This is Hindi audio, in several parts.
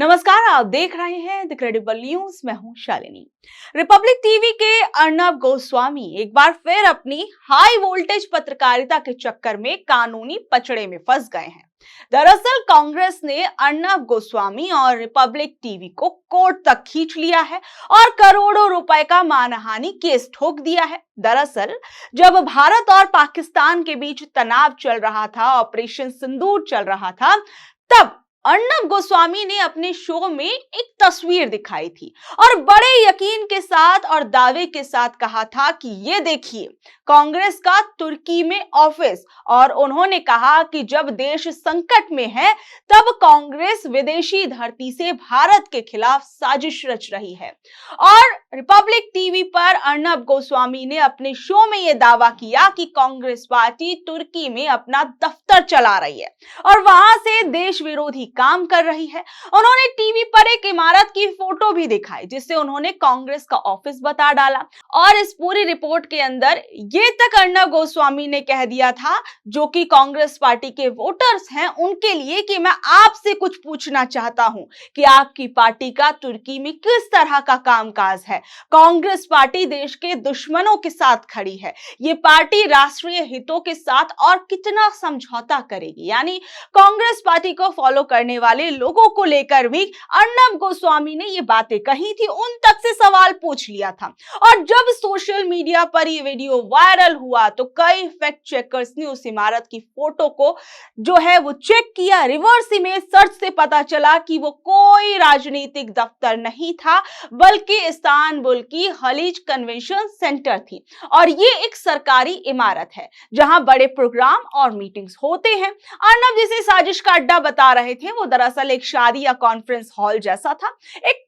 नमस्कार, आप देख रहे हैं द क्रेडिबल न्यूज। मैं हूं शालिनी। रिपब्लिक टीवी के अर्नब गोस्वामी एक बार फिर अपनी हाई वोल्टेज पत्रकारिता के चक्कर में कानूनी पचड़े में फंस गए हैं। दरअसल कांग्रेस ने अर्नब गोस्वामी और रिपब्लिक टीवी को कोर्ट तक खींच लिया है और करोड़ों रुपए का मानहानि केस ठोक दिया है। दरअसल जब भारत और पाकिस्तान के बीच तनाव चल रहा था, ऑपरेशन सिंदूर चल रहा था, तब अर्नब गोस्वामी ने अपने शो में एक तस्वीर दिखाई थी और बड़े यकीन के साथ और दावे के साथ कहा था कि ये देखिए कांग्रेस का तुर्की में ऑफिस, और उन्होंने कहा कि जब देश संकट में है तब कांग्रेस विदेशी धरती से भारत के खिलाफ साजिश रच रही है। और रिपब्लिक टीवी पर अर्नब गोस्वामी ने अपने शो में यह दावा किया कि कांग्रेस पार्टी तुर्की में अपना दफ्तर चला रही है और वहां से देश विरोधी काम कर रही है। उन्होंने टीवी पर एक इमारत की फोटो भी दिखाई जिससे उन्होंने कांग्रेस का ऑफिस बता डाला और इस पूरी रिपोर्ट के अंदर ये तक अर्नब गोस्वामी ने कह दिया था, जो कि कांग्रेस पार्टी के वोटर्स हैं उनके लिए, कि मैं आपसे कुछ पूछना चाहता हूं कि आपकी पार्टी का तुर्की में किस तरह का कामकाज है। कांग्रेस पार्टी देश के दुश्मनों के साथ खड़ी है, ये पार्टी राष्ट्रीय हितों के साथ और कितना समझौता करेगी। यानी कांग्रेस पार्टी को फॉलो करने वाले लोगों को लेकर भी अर्नब गोस्वामी ने ये बातें कही थी, उन तक से सवाल पूछ लिया था। और जब सोशल मीडिया पर ये वीडियो वायरल हुआ तो कई फैक्ट चेकर्स ने उस इमारत की फोटो को जो है वो चेक किया। रिवर्स इमेज सर्च से पता चला कि वो कोई राजनीतिक दफ्तर नहीं था, बल्कि इस्तांबुल की खलीज कन्वेंशन सेंटर थी और ये एक सरकारी इमारत है जहां बड़े प्रोग्राम और मीटिंग्स होते हैं। अर्नब जिसे साजिश का अड्डा बता रहे थे वो दरअसल एक शादी या कॉन्फ्रेंस हॉल जैसा था, एक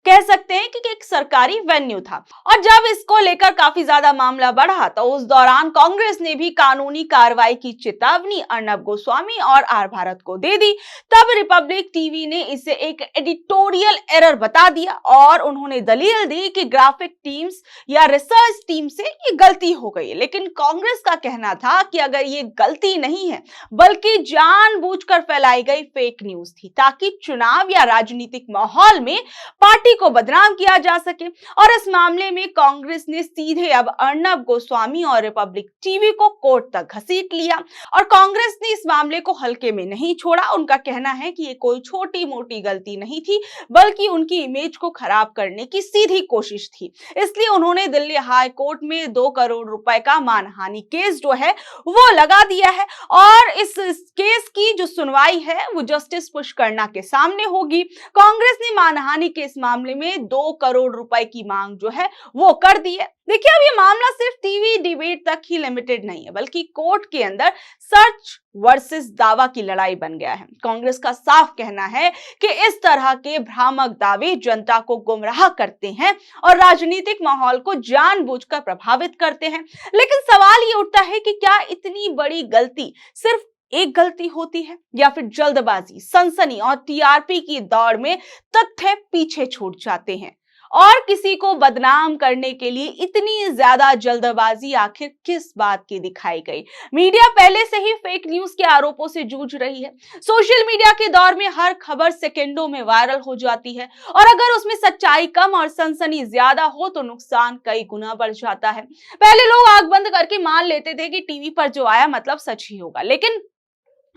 कह सकते हैं कि एक सरकारी वेन्यू था। और जब इसको लेकर काफी ज्यादा मामला बढ़ा तो उस दौरान कांग्रेस ने भी कानूनी कार्रवाई की चेतावनी अर्नब गोस्वामी और आर भारत को दे दी। तब रिपब्लिक टीवी ने इसे एक एडिटोरियल एरर बता दिया और उन्होंने दलील दी कि ग्राफिक टीम्स या रिसर्च टीम से ये गलती हो गई। लेकिन कांग्रेस का कहना था कि अगर ये गलती नहीं है बल्कि जानबूझकर फैलाई गई फेक न्यूज थी ताकि चुनाव या राजनीतिक माहौल में पार्टी को बदनाम किया जा सके। और इस मामले में कांग्रेस ने सीधे अब अर्नब गोस्वामी और रिपब्लिक टीवी को कोर्ट तक घसीट लिया और कांग्रेस ने इस मामले को हल्के में नहीं छोड़ा। उनका कहना है कि ये कोई छोटी मोटी गलती नहीं थी बल्कि उनकी इमेज को खराब करने की सीधी कोशिश थी। इसलिए उन्होंने दिल्ली हाई कोर्ट में 2 करोड़ रुपए का मानहानि केस जो है वो लगा दिया है और इस केस की जो सुनवाई है वो जस्टिस पुष्करना के सामने होगी। कांग्रेस ने मानहानि के इस मामले में 2 करोड़ रुपए की मांग जो है वो कर दी है। देखिए, अब ये मामला सिर्फ टीवी डिबेट तक ही लिमिटेड नहीं है बल्कि कोर्ट के अंदर सच वर्सेस दावा की लड़ाई बन गया है। कांग्रेस का साफ कहना है कि इस तरह के भ्रामक दावे जनता को गुमराह करते हैं और राजनीतिक माहौल को जानबूझकर प्रभावित करते हैं। लेकिन सवाल ये उठता है कि क्या इतनी बड़ी गलती सिर्फ एक गलती होती है या फिर जल्दबाजी, सनसनी और टीआरपी की दौड़ में तथ्य पीछे छूट जाते हैं? और किसी को बदनाम करने के लिए इतनी ज्यादा जल्दबाजी आखिर किस बात की दिखाई गई? मीडिया पहले से ही फेक न्यूज के आरोपों से जूझ रही है। सोशल मीडिया के दौर में हर खबर सेकंडों में वायरल हो जाती है और अगर उसमें सच्चाई कम और सनसनी ज्यादा हो तो नुकसान कई गुना बढ़ जाता है। पहले लोग आंख बंद करके मान लेते थे कि टीवी पर जो आया मतलब सच ही होगा, लेकिन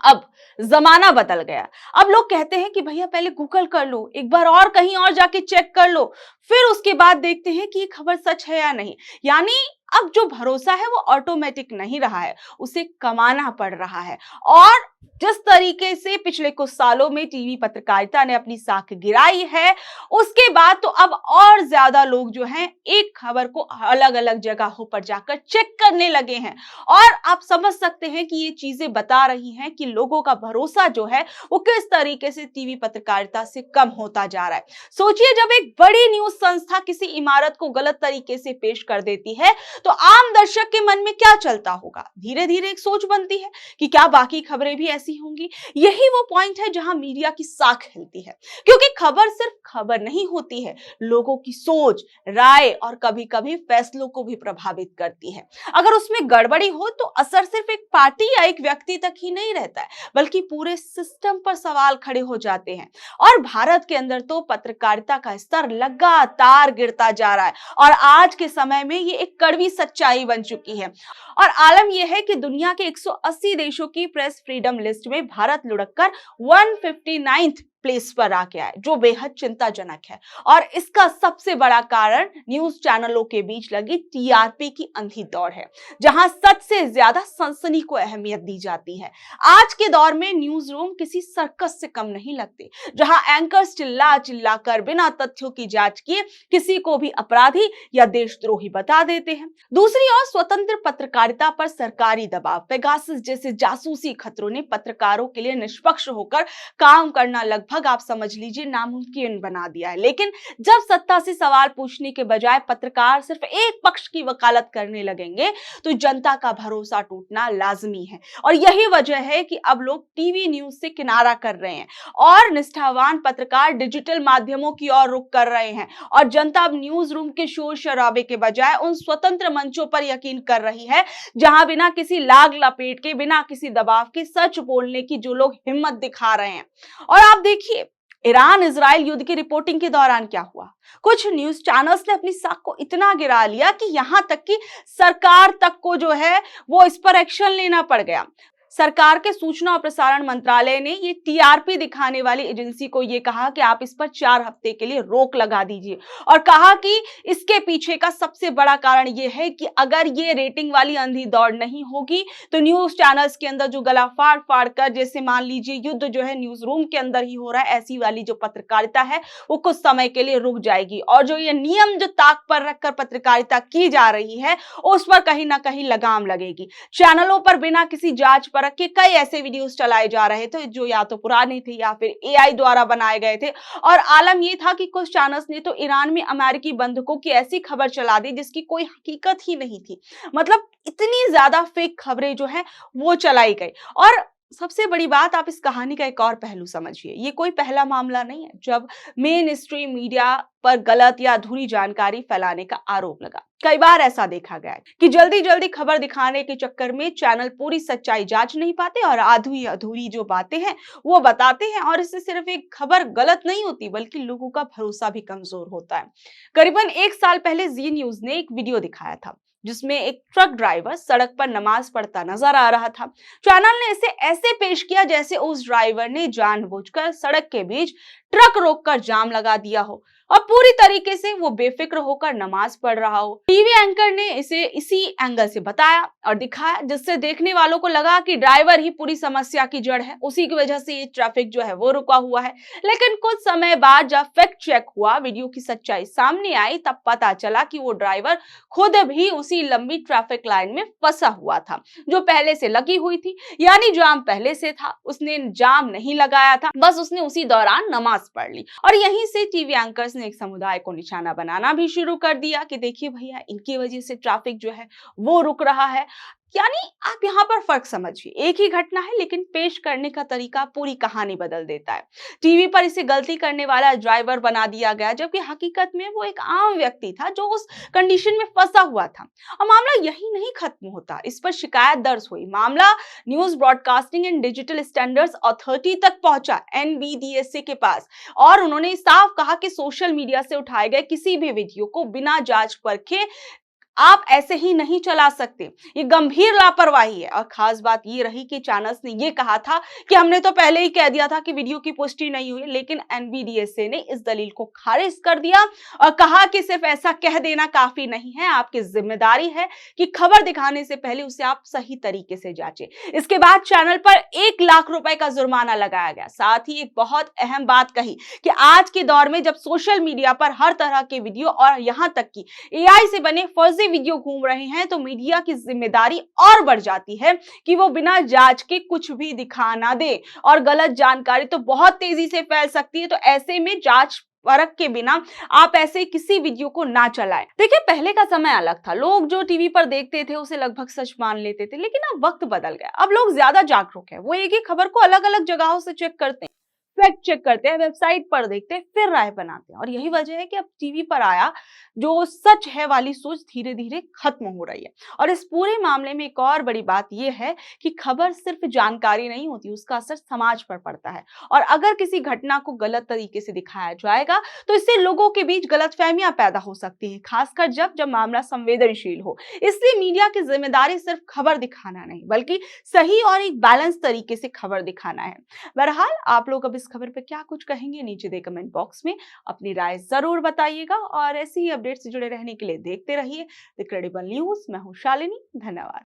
अब जमाना बदल गया। अब लोग कहते हैं कि भैया पहले गूगल कर लो, एक बार और कहीं और जाके चेक कर लो, फिर उसके बाद देखते हैं कि ये खबर सच है या नहीं। यानी अब जो भरोसा है वो ऑटोमेटिक नहीं रहा है, उसे कमाना पड़ रहा है। और जिस तरीके से पिछले कुछ सालों में टीवी पत्रकारिता ने अपनी साख गिराई है, उसके बाद तो अब और ज्यादा लोग जो हैं एक खबर को अलग अलग जगहों पर जाकर चेक करने लगे हैं। और आप समझ सकते हैं कि ये चीजें बता रही हैं कि लोगों का भरोसा जो है वो किस तरीके से टीवी पत्रकारिता से कम होता जा रहा है। सोचिए, जब एक बड़ी न्यूज संस्था किसी इमारत को गलत तरीके से पेश कर देती है तो आम दर्शक के मन में क्या चलता होगा? धीरे धीरे एक सोच बनती है कि क्या बाकी खबरें भी कैसी होंगी? यही वो पॉइंट है जहां मीडिया की साख हिलती है, क्योंकि खबर सिर्फ खबर नहीं होती है, लोगों की सोच, राय और कभी-कभी फैसलों को भी प्रभावित करती है। अगर उसमें गड़बड़ी हो तो असर सिर्फ एक पार्टी या एक व्यक्ति तक ही नहीं रहता है, बल्कि पूरे सिस्टम पर सवाल खड़े हो जाते हैं। और भारत के अंदर तो पत्रकारिता का स्तर लगातार गिरता जा रहा है और आज के समय में ये एक कड़वी सच्चाई बन चुकी है। और आलम यह है कि दुनिया के 180 देशों की प्रेस फ्रीडम लिस्ट में भारत लुढ़ककर 159th प्लेस पर आ गया है, जो बेहद चिंताजनक है। और इसका सबसे बड़ा कारण न्यूज चैनलों के बीच लगी टीआरपी की अंधी दौड़ है, जहां सच से ज्यादा सनसनी को अहमियत दी जाती है। आज के दौर में न्यूज रूम किसी सर्कस से कम नहीं लगते, जहां एंकर्स चिल्ला चिल्ला कर बिना तथ्यों की जांच किए किसी को भी अपराधी या देशद्रोही बता देते हैं। दूसरी ओर स्वतंत्र पत्रकारिता पर सरकारी दबाव, पेगासस जैसे जासूसी खतरों ने पत्रकारों के लिए निष्पक्ष होकर काम करना लगभग आप समझ लीजिए नामुमकिन बना दिया है। लेकिन जब सत्ता से सवाल पूछने के बजाय पत्रकार सिर्फ एक पक्ष की वकालत करने लगेंगे तो जनता का भरोसा टूटना लाजमी है। और यही वजह है कि अब लोग टीवी न्यूज से किनारा कर रहे हैं और निष्ठावान पत्रकार डिजिटल माध्यमों की ओर रुख कर रहे हैं। और जनता अब न्यूज रूम के शोर शराबे के बजाय उन स्वतंत्र मंचों पर यकीन कर रही है, जहां बिना किसी लाग लपेट के, बिना किसी दबाव के सच बोलने की जो लोग हिम्मत दिखा रहे हैं। और आप देखिए ईरान इजराइल युद्ध की रिपोर्टिंग के दौरान क्या हुआ। कुछ न्यूज चैनल्स ने अपनी साख को इतना गिरा लिया कि यहां तक कि सरकार तक को जो है वो इस पर एक्शन लेना पड़ गया। सरकार के सूचना और प्रसारण मंत्रालय ने ये टीआरपी दिखाने वाली एजेंसी को ये कहा कि आप इस पर 4 हफ्ते के लिए रोक लगा दीजिए और कहा कि इसके पीछे का सबसे बड़ा कारण ये है कि अगर ये रेटिंग वाली अंधी दौड़ नहीं होगी तो न्यूज चैनल्स के अंदर जो गला फाड़ फाड़ कर, जैसे मान लीजिए युद्ध जो है न्यूज रूम के अंदर ही हो रहा है, ऐसी वाली जो पत्रकारिता है वो कुछ समय के लिए रुक जाएगी और जो ये नियम जो ताक पर रखकर पत्रकारिता की जा रही है उस पर कहीं ना कहीं लगाम लगेगी। चैनलों पर बिना किसी जांच पर के कई ऐसे वीडियोस चलाए जा रहे थे जो या तो पुराने थे या फिर एआई द्वारा बनाए गए थे। और आलम यह था कि कुछ चैनल्स ने तो ईरान में अमेरिकी बंधकों की ऐसी खबर चला दी जिसकी कोई हकीकत ही नहीं थी। मतलब इतनी ज्यादा फेक खबरें जो है वो चलाई गई। और सबसे बड़ी बात, आप इस कहानी का एक और पहलू समझिए, ये कोई पहला मामला नहीं है जब मेन स्ट्रीम मीडिया पर गलत या अधूरी जानकारी फैलाने का आरोप लगा। कई बार ऐसा देखा गया है कि जल्दी जल्दी खबर दिखाने के चक्कर में चैनल पूरी सच्चाई जांच नहीं पाते और आधी अधूरी जो बातें हैं वो बताते हैं और इससे सिर्फ एक खबर गलत नहीं होती बल्कि लोगों का भरोसा भी कमजोर होता है। करीबन 1 साल पहले जी न्यूज ने एक वीडियो दिखाया था जिसमें एक ट्रक ड्राइवर सड़क पर नमाज पढ़ता नजर आ रहा था। चैनल ने इसे ऐसे पेश किया जैसे उस ड्राइवर ने जानबूझकर सड़क के बीच ट्रक रोककर जाम लगा दिया हो और पूरी तरीके से वो बेफिक्र होकर नमाज पढ़ रहा हो। टीवी एंकर ने इसे इसी एंगल से बताया और दिखाया जिससे देखने वालों को लगा कि ड्राइवर ही पूरी समस्या की जड़ है, उसी की वजह से ये ट्रैफिक जो है वो रुका हुआ है। लेकिन कुछ समय बाद जब फैक्ट चेक हुआ, वीडियो की सच्चाई सामने आई, तब पता चला कि वो ड्राइवर खुद भी उसी लंबी ट्रैफिक लाइन में फंसा हुआ था जो पहले से लगी हुई थी। यानी जाम पहले से था, उसने जाम नहीं लगाया था, बस उसने उसी दौरान नमाज पढ़ ली। और यहीं से टीवी एंकर्स ने एक समुदाय को निशाना बनाना भी शुरू कर दिया कि देखिए भैया, इनकी वजह से ट्रैफिक जो है वो रुक रहा है। यानी आप यहाँ पर फर्क समझिए, एक ही घटना है लेकिन पेश करने का तरीका पूरी कहानी बदल देता है। टीवी पर इसे गलती करने वाला ड्राइवर बना दिया गया जबकि हकीकत में वो एक आम व्यक्ति था जो उस कंडीशन में फंसा हुआ था। और मामला यही नहीं खत्म होता, इस पर शिकायत दर्ज हुई। मामला news broadcasting and digital standards authority तक पहुंचा, NBDSA के पास, और उन्होंने साफ कहा कि सोशल मीडिया से उठाए गए किसी भी वीडियो को बिना जांच परखे आप ऐसे ही नहीं चला सकते, ये गंभीर लापरवाही है। और खास बात ये रही कि चैनल्स ने ये कहा था कि हमने तो पहले ही कह दिया था कि वीडियो की पुष्टि नहीं हुई, लेकिन NBDSA ने इस दलील को खारिज कर दिया और कहा कि सिर्फ ऐसा कह देना काफी नहीं है, आपकी जिम्मेदारी है कि खबर दिखाने से पहले उसे आप सही तरीके से जांचें। इसके बाद चैनल पर 1 लाख रुपए का जुर्माना लगाया गया। साथ ही एक बहुत अहम बात कही कि आज के दौर में जब सोशल मीडिया पर हर तरह के वीडियो और यहाँ तक कि AI से बने फर्जी वीडियो घूम रहे हैं तो मीडिया की जिम्मेदारी और बढ़ जाती है कि वो बिना जांच के कुछ भी दिखा ना दे। और गलत जानकारी तो बहुत तेजी से फैल सकती है, तो ऐसे में जांच परख के बिना आप ऐसे किसी वीडियो को ना चलाएं। देखिए, पहले का समय अलग था। लोग जो टीवी पर देखते थे उसे लगभग सच मान लेते थे, लेकिन अब वक्त बदल गया। अब लोग ज्यादा जागरूक हैं। वो एक ही खबर को अलग अलग जगहों से चेक करते हैं, फैक्ट चेक करते हैं, वेबसाइट पर देखते हैं, फिर राय बनाते हैं। और यही वजह है कि अब टीवी पर आया जो सच है वाली सोच धीरे धीरे खत्म हो रही है। और इस पूरे मामले में एक और बड़ी बात यह है कि खबर सिर्फ जानकारी नहीं होती, उसका असर समाज पर पड़ता है। और अगर किसी घटना को गलत तरीके से दिखाया जाएगा तो इससे लोगों के बीच गलतफहमियां पैदा हो सकती हैं, खासकर जब जब मामला संवेदनशील हो। इसलिए मीडिया की जिम्मेदारी सिर्फ खबर दिखाना नहीं, बल्कि सही और एक बैलेंस तरीके से खबर दिखाना है। बहरहाल, आप लोग अब इस खबर पे क्या कुछ कहेंगे, नीचे दे कमेंट बॉक्स में अपनी राय जरूर बताइएगा। और ऐसी ही अपडेट से जुड़े रहने के लिए देखते रहिए द क्रेडिबल न्यूज। मैं हूं शालिनी। धन्यवाद।